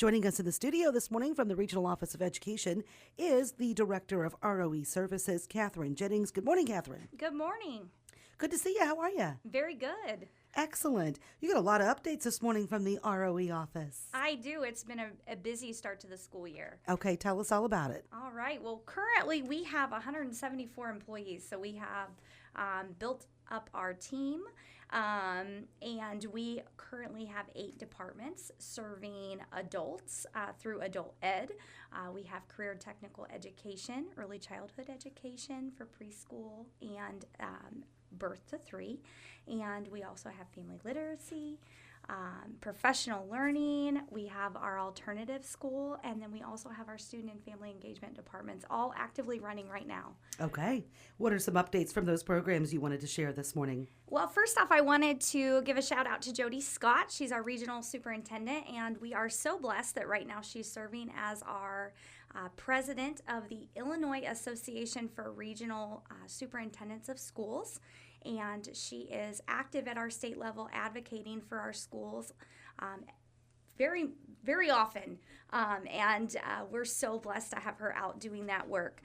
Joining us in the studio this morning from the Regional Office of Education is the Director of ROE Services, Kathryn Jennings. Good morning, Kathryn. Good morning. Good to see you. How are you? Very good. Excellent. You got a lot of updates this morning from the ROE office. I do. It's been a busy start to the school year. Okay, tell us all about it. All right. Well, currently we have 174 employees, so we have built up our team, and we currently have 8 departments serving adults through adult ed. We have career technical education, early childhood education for preschool, and birth to 3, and we also have family literacy, professional learning. We have our alternative school, and then we also have our student and family engagement departments all actively running right now. Okay. What are some updates from those programs you wanted to share this morning? Well, first off, I wanted to give a shout out to Jody Scott. She's our regional superintendent, and we are so blessed that right now she's serving as our president of the Illinois Association for Regional Superintendents of Schools. And she is active at our state level advocating for our schools very, very often. And we're so blessed to have her out doing that work.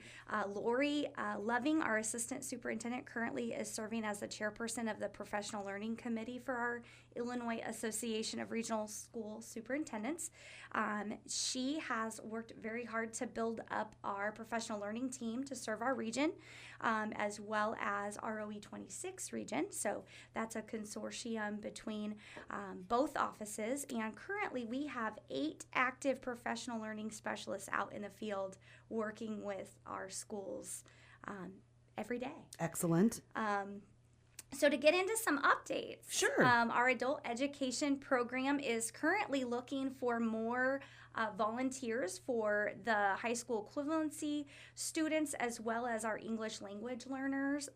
Lori Loving, our assistant superintendent, currently is serving as the chairperson of the Professional Learning Committee for our Illinois Association of Regional School Superintendents. She has worked very hard to build up our professional learning team to serve our region, as well as ROE 26 region. So that's a consortium between both offices. And currently we have 8 active professional learning specialists out in the field working with our schools every day. Excellent. So to get into some updates, sure. Our adult education program is currently looking for more volunteers for the high school equivalency students as well as our English language learners.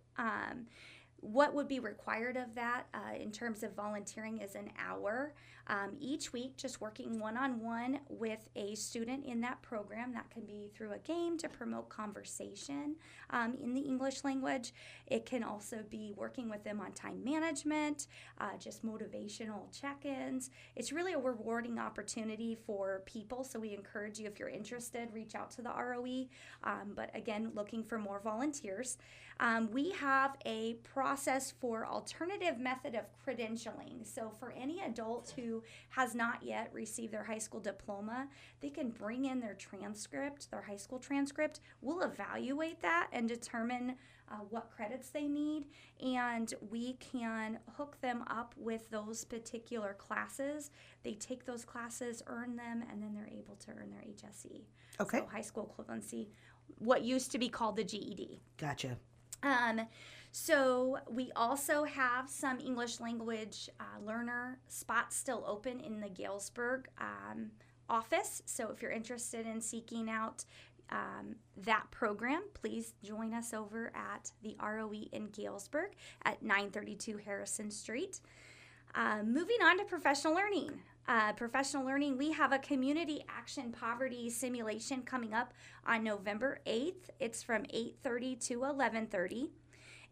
What would be required of that in terms of volunteering is an hour each week, just working one-on-one with a student in that program. That can be through a game to promote conversation in the English language. It can also be working with them on time management, just motivational check-ins. It's really a rewarding opportunity for people, so we encourage you, if you're interested, reach out to the ROE. But again, looking for more volunteers. We have a process for alternative method of credentialing. So for any adult who has not yet received their high school diploma, they can bring in their transcript, their high school transcript. We'll evaluate that and determine what credits they need, and we can hook them up with those particular classes. They take those classes, earn them, and then they're able to earn their HSE. Okay. So high school equivalency, what used to be called the GED. Gotcha. So we also have some English language learner spots still open in the Galesburg office. So if you're interested in seeking out that program, please join us over at the ROE in Galesburg at 932 Harrison Street. Moving on to professional learning. Professional learning, we have a community action poverty simulation coming up on November 8th. It's from 8:30 to 11:30.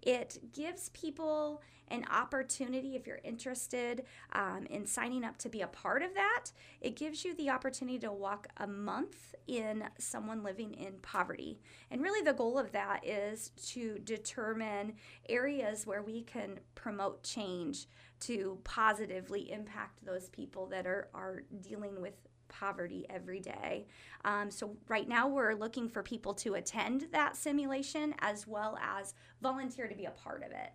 It gives people an opportunity, if you're interested in signing up to be a part of that, it gives you the opportunity to walk a month in someone living in poverty. And really the goal of that is to determine areas where we can promote change to positively impact those people that are dealing with poverty every day. So right now we're looking for people to attend that simulation as well as volunteer to be a part of it.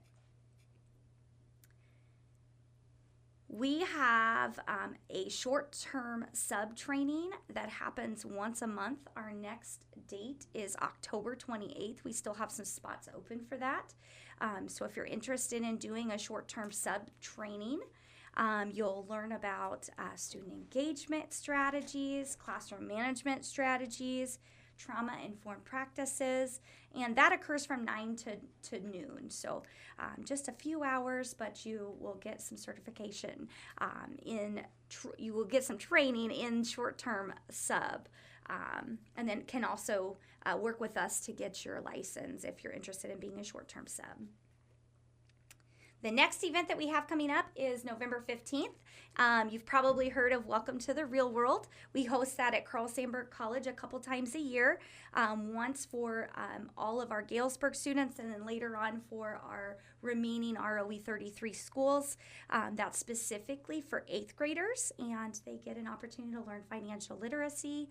We have a short-term sub-training that happens once a month. Our next date is October 28th. We still have some spots open for that. So if you're interested in doing a short-term sub-training, you'll learn about student engagement strategies, classroom management strategies, trauma-informed practices, and that occurs from 9 to noon. So just a few hours, but you will get some certification you will get some training in short-term sub, and then can also work with us to get your license if you're interested in being a short-term sub. The next event that we have coming up is November 15th. You've probably heard of Welcome to the Real World. We host that at Carl Sandburg College a couple times a year, once for all of our Galesburg students and then later on for our remaining ROE 33 schools. That's specifically for 8th graders, and they get an opportunity to learn financial literacy,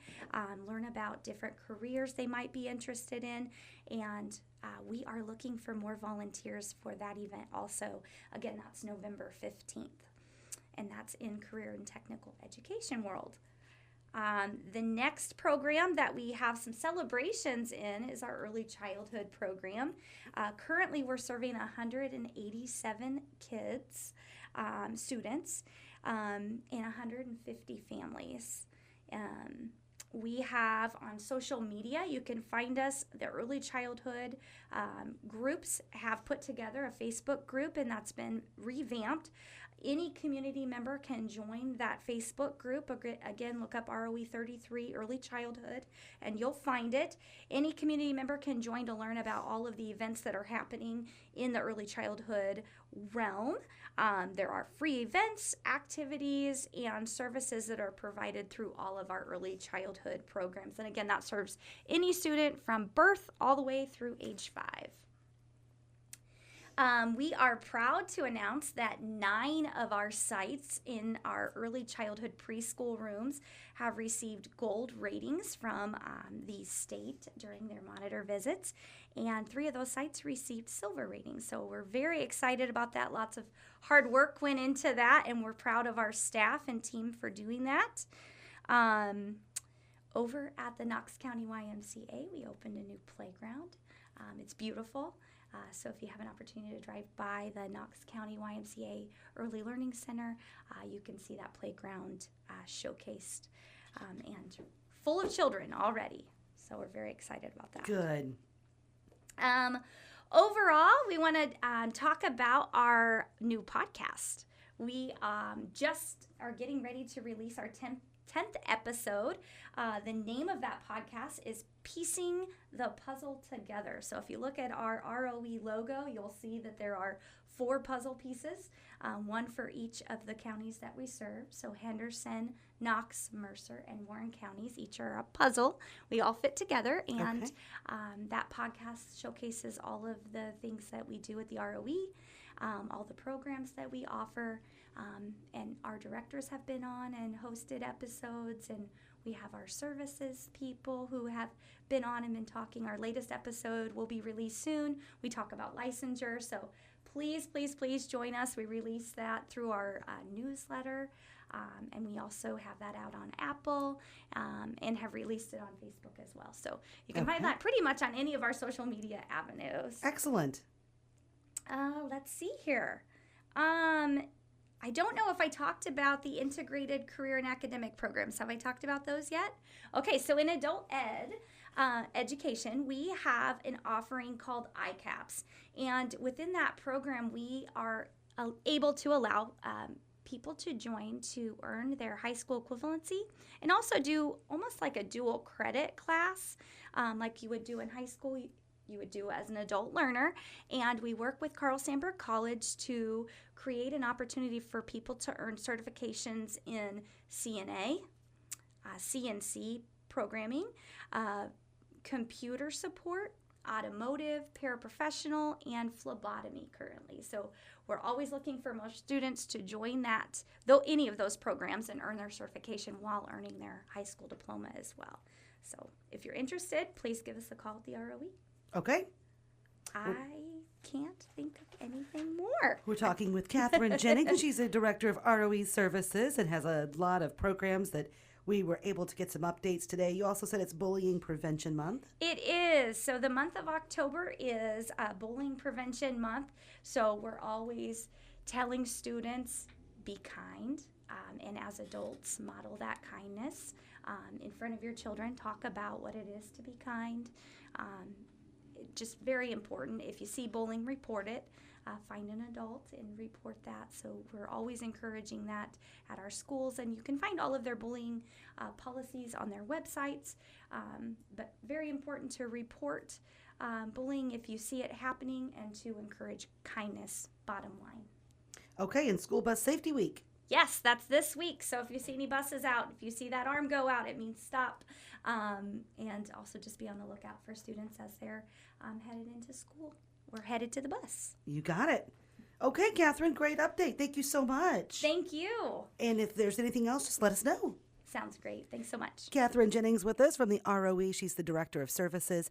learn about different careers they might be interested in, and we are looking for more volunteers for that event also. Again, that's November 15th, and that's in career and technical education world. The next program that we have some celebrations in is our early childhood program. Currently, we're serving 187 kids, students, and 150 families. We have on social media, you can find us, the early childhood groups have put together a Facebook group, and that's been revamped. Any community member can join that Facebook group. Again, look up ROE 33 Early Childhood, and you'll find it. Any community member can join to learn about all of the events that are happening in the early childhood realm. There are free events, activities, and services that are provided through all of our early childhood programs. And again, that serves any student from birth all the way through age 5. We are proud to announce that 9 of our sites in our early childhood preschool rooms have received gold ratings from the state during their monitor visits, and 3 of those sites received silver ratings. So we're very excited about that. Lots of hard work went into that, and we're proud of our staff and team for doing that. Over at the Knox County YMCA, we opened a new playground. It's beautiful. So if you have an opportunity to drive by the Knox County YMCA Early Learning Center, you can see that playground showcased and full of children already. So we're very excited about that. Good. Overall, we want to talk about our new podcast. We just are getting ready to release our 10th episode. The name of that podcast is Piecing the Puzzle Together. So if you look at our ROE logo, you'll see that there are 4 puzzle pieces, one for each of the counties that we serve. So Henderson, Knox, Mercer, and Warren counties each are a puzzle. We all fit together, and that podcast showcases all of the things that we do at the ROE, all the programs that we offer, and our directors have been on and hosted episodes, and we have our services people who have been on and been talking. Our latest episode will be released soon. We talk about licensure, so please, please, please join us. We release that through our newsletter, and we also have that out on Apple and have released it on Facebook as well. So you can find that pretty much on any of our social media avenues. Excellent. Let's see here. I don't know if I talked about the integrated career and academic programs. Have I talked about those yet? Okay, so in adult education, we have an offering called ICAPS. And within that program, we are able to allow people to join to earn their high school equivalency and also do almost like a dual credit class like you would do in high school. You would do as an adult learner, and we work with Carl Sandburg College to create an opportunity for people to earn certifications in CNA, CNC programming, computer support, automotive, paraprofessional, and phlebotomy currently. So we're always looking for more students to join that, though any of those programs, and earn their certification while earning their high school diploma as well. So if you're interested, please give us a call at the ROE. Okay. I can't think of anything more. We're talking with Kathryn Jennings. She's a director of ROE services and has a lot of programs that we were able to get some updates today. You also said it's Bullying Prevention Month. It is. So the month of October is Bullying Prevention Month. So we're always telling students, be kind, and as adults, model that kindness in front of your children. Talk about what it is to be kind. Just very important. If you see bullying, report it. find an adult and report that. So we're always encouraging that at our schools, and you can find all of their bullying policies on their websites. But very important to report bullying if you see it happening, and to encourage kindness, bottom line. Okay, and School Bus Safety Week. Yes, that's this week. So if you see any buses out, if you see that arm go out, it means stop. And also just be on the lookout for students as they're headed into school or headed to the bus. You got it. Okay, Kathryn, great update. Thank you so much. Thank you. And if there's anything else, just let us know. Sounds great. Thanks so much. Kathryn Jennings with us from the ROE. She's the Director of Services